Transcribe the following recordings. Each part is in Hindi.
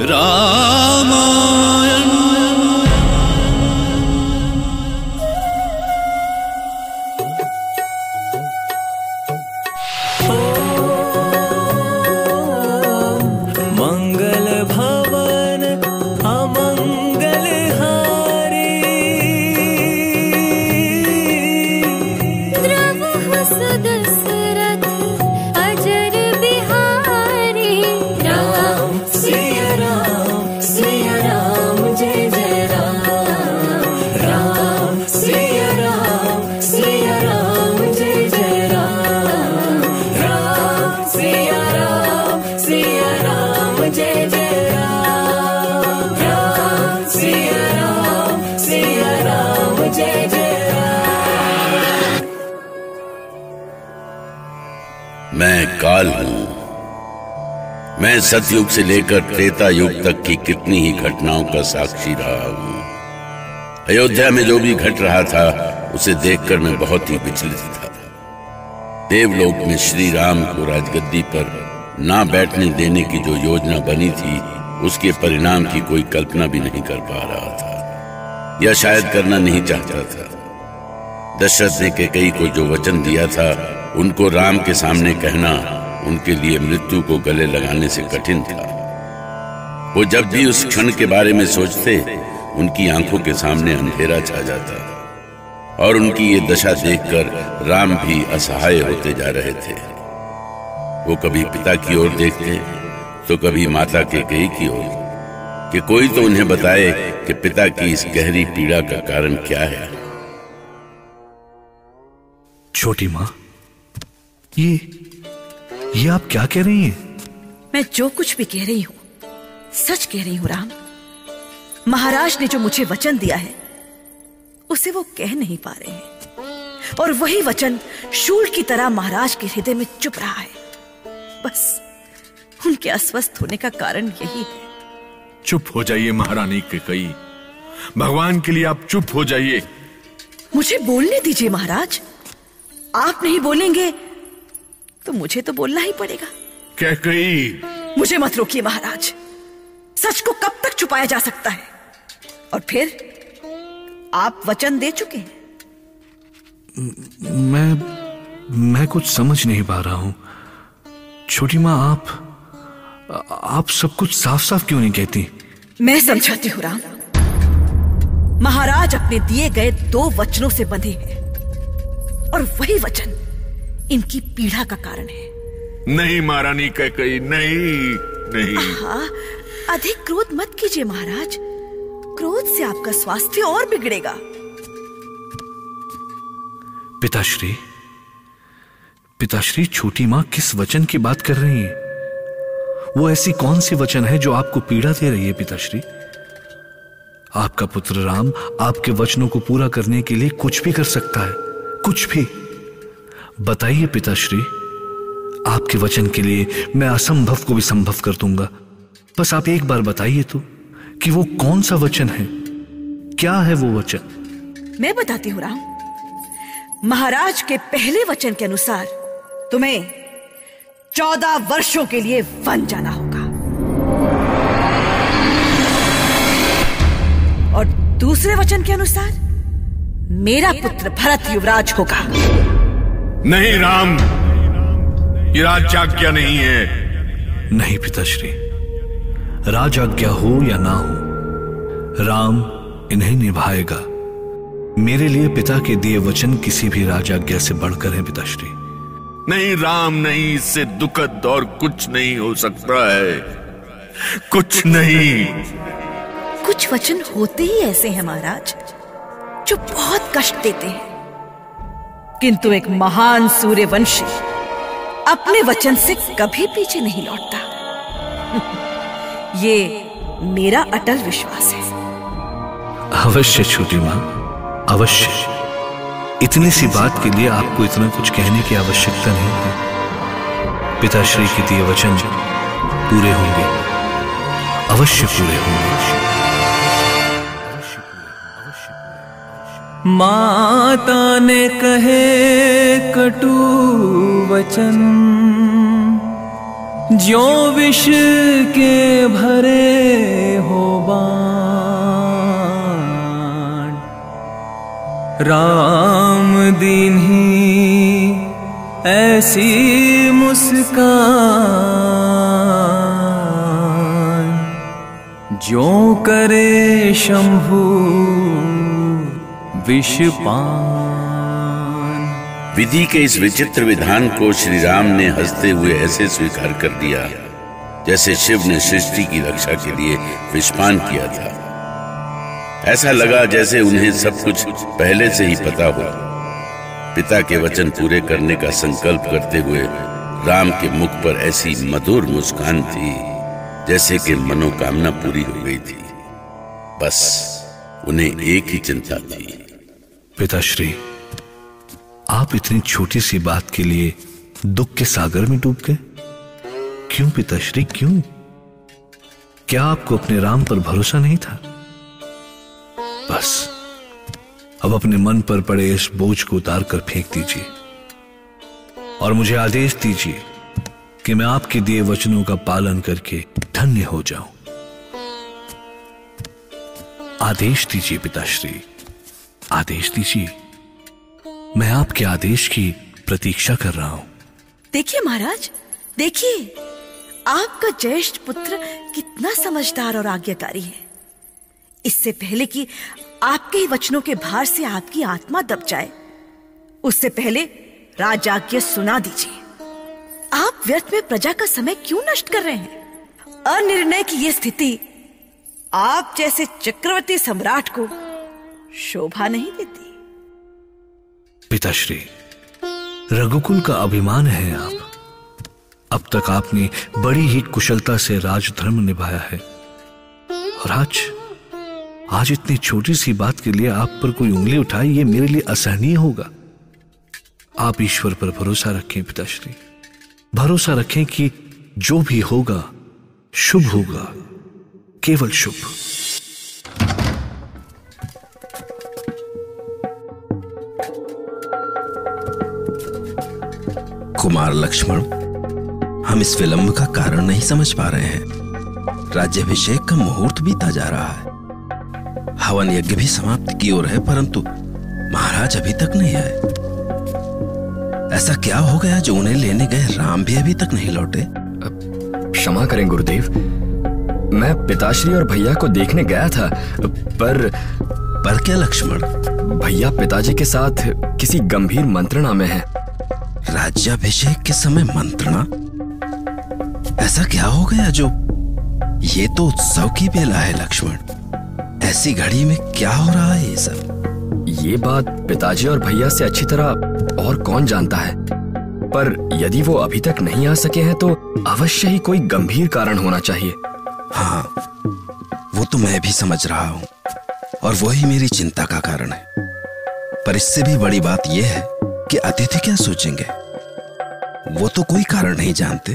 रामायण। मंगल भवन अमंगल हारी, द्रवहु सुदशरथ अजर बिहारी। राम सिया राम जय जय राम, राम सिया राम जय जय राम, राम सिया राम जय जय राम, राम सिया राम जय जय राम। मैं काल हूं। मैं सतयुग से लेकर त्रेता युग तक की कितनी ही घटनाओं का साक्षी रहा हूं। अयोध्या में जो भी घट रहा था उसे देखकर मैं बहुत ही विचलित था। देवलोक में श्री राम को राजगद्दी पर ना बैठने देने की जो योजना बनी थी उसके परिणाम की कोई कल्पना भी नहीं कर पा रहा था, या शायद करना नहीं चाहता था। दशरथ ने कैकेयी को जो वचन दिया था उनको राम के सामने कहना उनके लिए मृत्यु को गले लगाने से कठिन था। वो जब भी उस क्षण के बारे में सोचते उनकी आंखों के सामने अंधेरा छा जाता, और उनकी ये दशा देखकर राम भी असहाय होते जा रहे थे। वो कभी पिता की ओर देखते तो कभी माता कैकेयी की ओर, कि कोई तो उन्हें बताए कि पिता की इस गहरी पीड़ा का कारण क्या है। छोटी माँ, ये आप क्या कह रही हैं? मैं जो कुछ भी कह रही हूं सच कह रही हूं राम। महाराज ने जो मुझे वचन दिया है उसे वो कह नहीं पा रहे हैं, और वही वचन शूल की तरह महाराज के हृदय में चुप रहा है। बस उनके अस्वस्थ होने का कारण यही है। चुप हो जाइए महारानी कैकेयी, भगवान के लिए आप चुप हो जाइए। मुझे बोलने दीजिए महाराज। आप नहीं बोलेंगे तो मुझे तो बोलना ही पड़ेगा। कैकेयी, मुझे मत रोकिए महाराज। सच को कब तक छुपाया जा सकता है? और फिर आप वचन दे चुके हैं। मैं कुछ समझ नहीं पा रहा हूं। छोटी माँ, आप सब कुछ साफ साफ क्यों नहीं कहती? मैं समझाती हूं राम। महाराज अपने दिए गए 2 वचनों से बंधे हैं, और वही वचन इनकी पीड़ा का कारण है। नहीं महारानी कैकेयी, नहीं। अधिक क्रोध मत कीजिए महाराज। क्रोध से आपका स्वास्थ्य और बिगड़ेगा। पिताश्री, छोटी माँ किस वचन की बात कर रही है? वो ऐसी कौन सी वचन है जो आपको पीड़ा दे रही है पिताश्री? आपका पुत्र राम आपके वचनों को पूरा करने के लिए कुछ भी कर सकता है, कुछ भी। बताइए पिताश्री, आपके वचन के लिए मैं असंभव को भी संभव कर दूंगा। बस आप एक बार बताइए तो कि वो कौन सा वचन है, क्या है वो वचन? मैं बताती हूं राम। महाराज के पहले वचन के अनुसार तुम्हें 14 वर्षों के लिए वन जाना होगा, और दूसरे वचन के अनुसार मेरा पुत्र भरत युवराज होगा। नहीं राम, ये राजाज्ञा नहीं है। नहीं पिताश्री, राजाज्ञा हो या ना हो, राम इन्हें निभाएगा। मेरे लिए पिता के दिए वचन किसी भी राजाज्ञा से बढ़कर है पिताश्री। नहीं राम, नहीं, इससे दुखद और कुछ नहीं हो सकता है, कुछ नहीं। कुछ वचन होते ही ऐसे हैं महाराज जो बहुत कष्ट देते हैं, किंतु एक महान सूर्यवंशी अपने वचन से कभी पीछे नहीं लौटता। ये मेरा अटल विश्वास है। अवश्य छोटी मां, अवश्य। इतनी सी बात के लिए आपको इतना कुछ कहने की आवश्यकता नहीं है। पिताश्री के दिए वचन पूरे होंगे, अवश्य पूरे होंगे। माता ने कहे कटु वचन, ज्यों विष के भरे हो बाण, राम दीन्ही ऐसी मुस्कान, ज्यों करे शंभु विषपान। विधि के इस विचित्र विधान को श्री राम ने हंसते हुए ऐसे स्वीकार कर दिया जैसे शिव ने सृष्टि की रक्षा के लिए विषपान किया था। ऐसा लगा जैसे उन्हें सब कुछ पहले से ही पता हो। पिता के वचन पूरे करने का संकल्प करते हुए राम के मुख पर ऐसी मधुर मुस्कान थी जैसे कि मनोकामना पूरी हो गई थी। बस उन्हें एक ही चिंता थी। पिताश्री, आप इतनी छोटी सी बात के लिए दुख के सागर में डूब गए? क्यों पिताश्री, क्यों? क्या आपको अपने राम पर भरोसा नहीं था? बस अब अपने मन पर पड़े इस बोझ को उतार कर फेंक दीजिए और मुझे आदेश दीजिए कि मैं आपके दिए वचनों का पालन करके धन्य हो जाऊं। आदेश दीजिए पिताश्री, आदेश दीजिए। मैं आपके आदेश की प्रतीक्षा कर रहा हूं। देखिए महाराज, देखिए आपका ज्येष्ठ पुत्र कितना समझदार और आज्ञाकारी है। इससे पहले कि आपके ही वचनों के भार से आपकी आत्मा दब जाए, उससे पहले राजाज्ञा सुना दीजिए। आप व्यर्थ में प्रजा का समय क्यों नष्ट कर रहे हैं? अनिर्णय की ये स्थिति आप जैसे चक्रवर्ती सम्राट को शोभा नहीं देती। पिताश्री, रघुकुल का अभिमान है आप। अब तक आपने बड़ी ही कुशलता से राजधर्म निभाया है और आज इतनी छोटी सी बात के लिए आप पर कोई उंगली उठाए, ये मेरे लिए असहनीय होगा। आप ईश्वर पर भरोसा रखें पिताश्री, भरोसा रखें कि जो भी होगा शुभ होगा, केवल शुभ। कुमार लक्ष्मण, हम इस विलंब का कारण नहीं समझ पा रहे हैं। राज्याभिषेक का मुहूर्त बीता जा रहा है, हवन यज्ञ भी समाप्ति की ओर है, परंतु महाराज अभी तक नहीं आए। ऐसा क्या हो गया जो उन्हें लेने गए राम भी अभी तक नहीं लौटे? क्षमा करें गुरुदेव, मैं पिताश्री और भैया को देखने गया था, पर क्या लक्ष्मण? भैया पिताजी के साथ किसी गंभीर मंत्रणा में हैं। राज्याभिषेक के समय मंत्रणा? ऐसा क्या हो गया जो? ये तो उत्सव की बेला है लक्ष्मण, ऐसी घड़ी में क्या हो रहा है ये सब? ये बात पिताजी और भैया से अच्छी तरह और कौन जानता है, पर यदि वो अभी तक नहीं आ सके हैं तो अवश्य ही कोई गंभीर कारण होना चाहिए। हाँ, वो तो मैं भी समझ रहा हूँ और वही मेरी चिंता का कारण है। पर इससे भी बड़ी बात यह है कि अतिथि क्या सोचेंगे? वो तो कोई कारण नहीं जानते।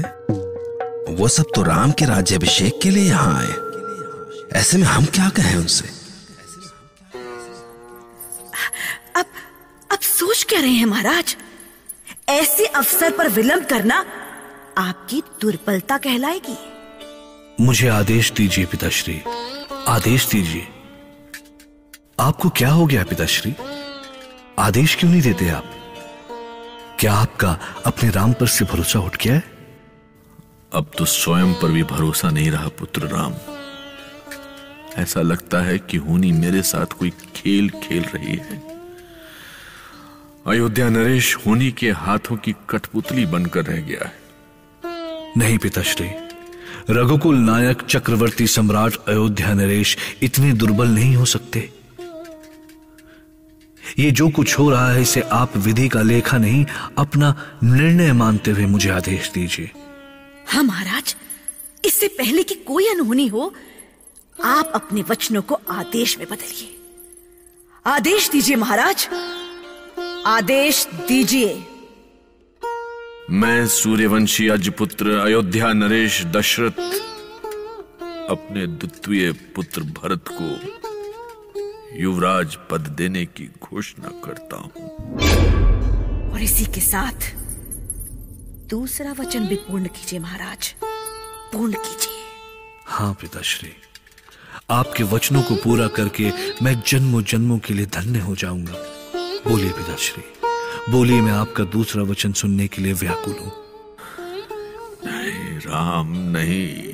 वो सब तो राम के राज्याभिषेक के लिए यहाँ आए। ऐसे में हम क्या कहें उनसे? अब सोच क्या रहे हैं महाराज? ऐसे अवसर पर विलंब करना आपकी दुर्बलता कहलाएगी। मुझे आदेश दीजिए पिताश्री, आदेश दीजिए। आपको क्या हो गया पिताश्री? आदेश क्यों नहीं देते आप? क्या आपका अपने राम पर से भरोसा उठ गया है? अब तो स्वयं पर भी भरोसा नहीं रहा पुत्र राम। ऐसा लगता है कि हुनी मेरे साथ कोई खेल खेल रही है। अयोध्या नरेश हुनी के हाथों की कठपुतली बनकर रह गया है। नहीं पिताश्री, रघुकुल नायक चक्रवर्ती सम्राट अयोध्या नरेश इतने दुर्बल नहीं हो सकते। ये जो कुछ हो रहा है इसे आप विधि का लेखा नहीं, अपना निर्णय मानते हुए मुझे आदेश दीजिए। हाँ महाराज, इससे पहले कि कोई अनहोनी हो, आप अपने वचनों को आदेश में बदलिए। आदेश दीजिए महाराज, आदेश दीजिए। मैं सूर्यवंशी अजपुत्र अयोध्या नरेश दशरथ अपने द्वितीय पुत्र भरत को युवराज पद देने की घोषणा करता हूं। और इसी के साथ दूसरा वचन भी पूर्ण कीजिए महाराज। पूर्ण कीजिए। हाँ पिताश्री, आपके वचनों को पूरा करके मैं जन्मों जन्मों के लिए धन्य हो जाऊंगा। बोलिए पिताश्री, बोलिए, मैं आपका दूसरा वचन सुनने के लिए व्याकुल हूं। नहीं राम, नहीं,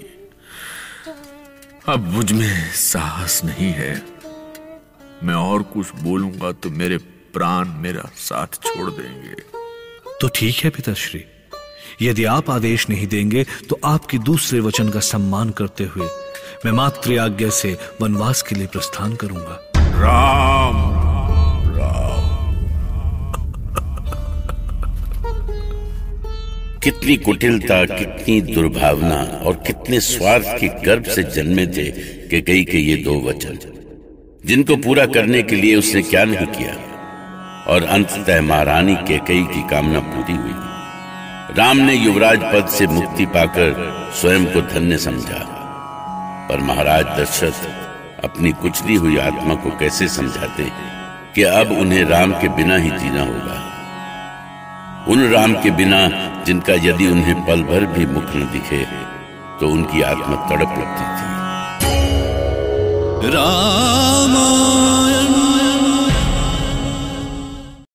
अब मुझ में साहस नहीं है। मैं और कुछ बोलूंगा तो मेरे प्राण मेरा साथ छोड़ देंगे। तो ठीक है पिताश्री, यदि आप आदेश नहीं देंगे तो आपके दूसरे वचन का सम्मान करते हुए मैं मातृ आज्ञा से वनवास के लिए प्रस्थान करूंगा। राम, कितनी कुटिलता, कितनी दुर्भावना और कितने स्वार्थ के गर्भ से जन्मे थे कैकेयी के ये दो वचन, जिनको पूरा करने के लिए उसने क्या नहीं किया, और अंततः महारानी कैकेयी की कामना पूरी हुई। राम ने युवराज पद से मुक्ति पाकर स्वयं को धन्य समझा, पर महाराज दशरथ अपनी कुचली हुई आत्मा को कैसे समझाते कि अब उन्हें राम के बिना ही जीना होगा, उन राम के बिना जिनका यदि उन्हें पल भर भी मुख न दिखे तो उनकी आत्मा तड़प लगती थी। राम